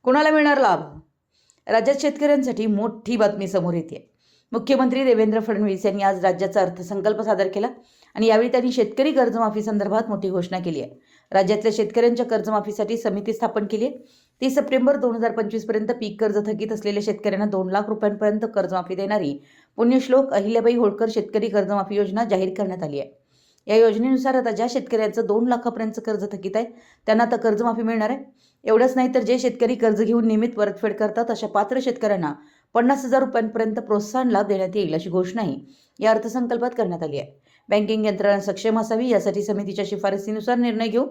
कोणाला मिळणार लाभ? राज्यात शेतकऱ्यांसाठी मोठी बातमी समोर येते। मुख्यमंत्री देवेंद्र फडणवीस यांनी आज राज्याचा अर्थसंकल्प सादर केला आणि यावेळी त्यांनी शेतकरी कर्जमाफी संदर्भात मोठी घोषणा केली आहे। राज्यातल्या शेतकऱ्यांच्या कर्जमाफीसाठी समिती स्थापन केली आहे। 30 सप्टेंबर 2025 पर्यंत पीक कर्ज थकीत असलेल्या शेतकऱ्यांना 2 लाख रुपयांपर्यंत कर्जमाफी देणारी पुण्यश्लोक अहिल्याबाई होळकर शेतकरी कर्जमाफी योजना जाहीर करण्यात आली आहे। या योजनेनुसार आता ज्या शेतकऱ्यांचं 2 लाखापर्यंत कर्ज थकीत आहे त्यांना आता कर्जमाफी मिळणार आहे। एवढंच नाही तर जे शेतकरी कर्ज घेऊन नियमित परतफेड करतात अशा पात्र शेतकऱ्यांना 50,000 रुपयांपर्यंत प्रोत्साहन लाभ देण्यात येईल अशी घोषणाही या अर्थसंकल्पात करण्यात आली आहे। बँकिंग यंत्रणा सक्षम असावी यासाठी समितीच्या शिफारसीनुसार निर्णय घेऊ।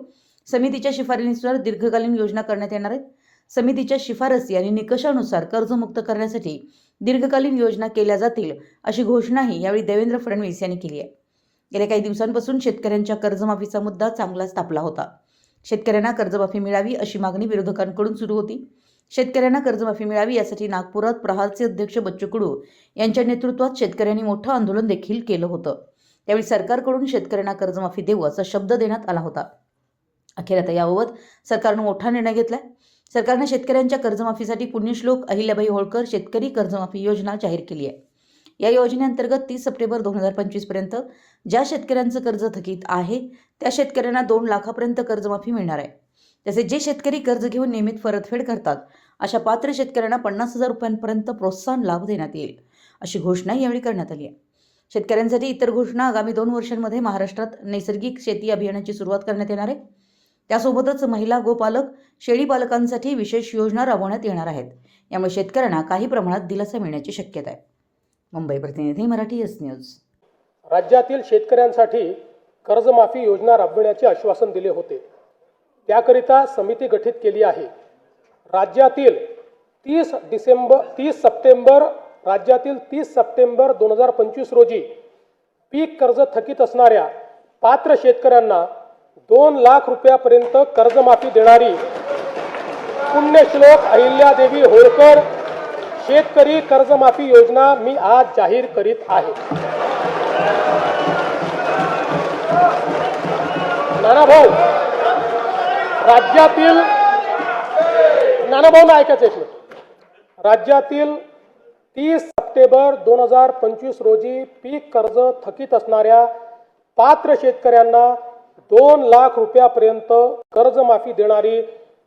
समितीच्या शिफारसीनुसार दीर्घकालीन योजना करण्यात येणार आहेत। समितीच्या शिफारसी आणि निकषानुसार कर्जमुक्त करण्यासाठी दीर्घकालीन योजना केल्या जातील अशी घोषणाही यावेळी देवेंद्र फडणवीस यांनी केली आहे। गेल्या काही दिवसांपासून शेतकऱ्यांच्या कर्जमाफीचा मुद्दा चांगलाच तापला होता। शेतकऱ्यांना कर्जमाफी मिळावी अशी मागणी विरोधकांकडून सुरू होती। शेतकऱ्यांना कर्जमाफी मिळावी यासाठी नागपुरात प्रहारचे अध्यक्ष बच्चू कडू यांच्या नेतृत्वात शेतकऱ्यांनी मोठं आंदोलन देखील केलं होतं। त्यावेळी सरकारकडून शेतकऱ्यांना कर्जमाफी देऊ असा शब्द देण्यात आला होता। अखेर आता याबाबत सरकारनं मोठा निर्णय घेतलाय। सरकारने शेतकऱ्यांच्या कर्जमाफीसाठी पुण्यश्लोक अहिल्याबाई होळकर शेतकरी कर्जमाफी योजना जाहीर केली आहे। या योजनेअंतर्गत 30 सप्टेंबर 2025 पर्यंत ज्या शेतकऱ्यांचं कर्ज थकीत आहे त्या शेतकऱ्यांना 2 लाखापर्यंत कर्जमाफी मिळणार आहे। तसेच जे शेतकरी कर्ज घेऊन नियमित परतफेड करतात अशा पात्र शेतकऱ्यांना 50,000 रुपयांपर्यंत प्रोत्साहन लाभ देण्यात येईल अशी घोषणा यावेळी करण्यात आली आहे। शेतकऱ्यांसाठी इतर घोषणा आगामी 2 वर्षांमध्ये महाराष्ट्रात नैसर्गिक शेती अभियानाची सुरुवात करण्यात येणार आहे। त्यासोबतच महिला गोपालक शेळी पालकांसाठी विशेष योजना राबवण्यात येणार आहेत। यामुळे शेतकऱ्यांना काही प्रमाणात दिलासा मिळण्याची शक्यता आहे। मुंबई प्रतिनिधी मराठी एस न्यूज। राज्यातील शेतकऱ्यांसाठी कर्जमाफी योजना राबविण्याचे आश्वासन दिले होते। त्याकरिता समिती गठीत केली आहे। राज्यातील 30 सप्टेंबर 2025 रोजी पीक कर्ज थकीत असणाऱ्या पात्र शेतकऱ्यांना 2 लाख रुपयापर्यंत कर्जमाफी देणारी पुण्यश्लोक अहिल्यादेवी होळकर शेतकरी कर्जमाफी योजना मी आज जाहीर करीत आहे। नानाभाऊ ऐकायचं एक मिनिट। राज्यातील 30 सप्टेंबर 2025 रोजी पीक कर्ज थकीत असणाऱ्या पात्र शेतकऱ्यांना 2 लाख रुपयापर्यंत कर्जमाफी देणारी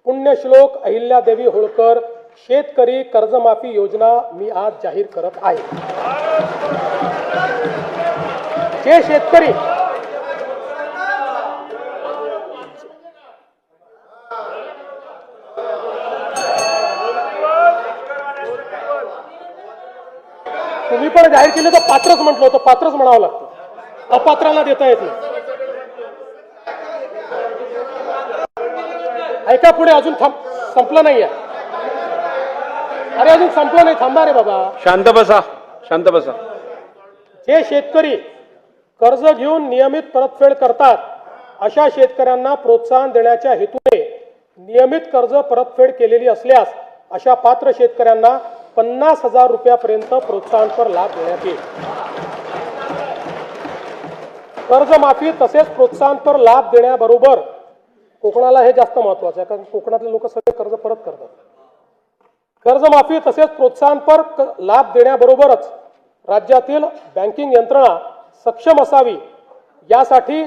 पुण्यश्लोक अहिल्यादेवी होळकर शेतकरी कर्जमाफी योजना मी आज जाहीर करत आहे। जे शेतकरी तुम्ही पण जाहीर केलं तर पात्रच म्हटलं होतं, पात्रच म्हणावं लागतं, अपात्राला देता येत नाही। ऐका पुढे, अजून संपलं नाहीये। अरे अजून संपलं नाही, थांबा रे बाबा, शांत बसा, शांत बसा। जे शेतकरी कर्ज घेऊन नियमित परतफेड करतात अशा शेतकऱ्यांना प्रोत्साहन देण्याच्या हेतूने नियमित कर्ज परतफेड केलेली असल्यास अशा पात्र शेतकऱ्यांना 50,000 रुपयापर्यंत प्रोत्साहनपर लाभ देण्यात येईल। कर्जमाफी तसेच प्रोत्साहनपर लाभ देण्याबरोबर कोकणाला हे जास्त महत्त्वाचं आहे, कारण कोकणातले लोक सगळे कर्ज परत करतात। कर्जमाफी तसेच प्रोत्साहनपर लाभ देण्याबरोबरच राज्यातील बँकिंग यंत्रणा सक्षम असावी यासाठी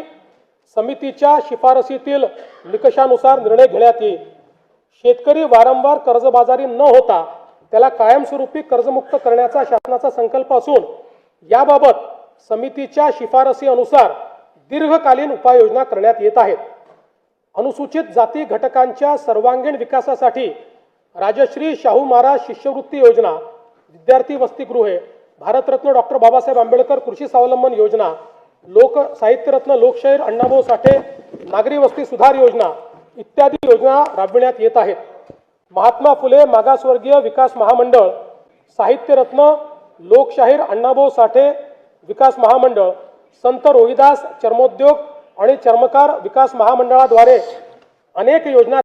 समितीच्या शिफारसीतील निकषानुसार निर्णय घेण्यात येईल। शेतकरी वारंवार कर्जबाजारी न होता त्याला कायमस्वरूपी कर्जमुक्त करण्याचा शासनाचा संकल्प असून याबाबत समितीच्या शिफारसी अनुसार दीर्घकालीन उपाययोजना करण्यात येत आहेत। अनुसूचित जाती घटकांच्या सर्वांगीण विकासासाठी राजश्री शाहू महाराज शिष्यवृत्ती योजना, विद्यार्थी वसतिगृहे, भारतरत्न डॉक्टर बाबासाहेब आंबेडकर कृषी स्वावलंबन योजना, लोक साहित्यरत्न लोकशाहीर अण्णाभाऊ साठे नागरी वस्ती सुधार योजना इत्यादी योजना राबविण्यात येत आहेत। महात्मा फुले मागासवर्गीय विकास महामंडळ, साहित्यरत्न लोकशाहीर अण्णाभाऊ साठे विकास महामंडळ, संत रोहिदास चर्मोद्योग आणि चर्मकार विकास महामंडळाद्वारे अनेक योजना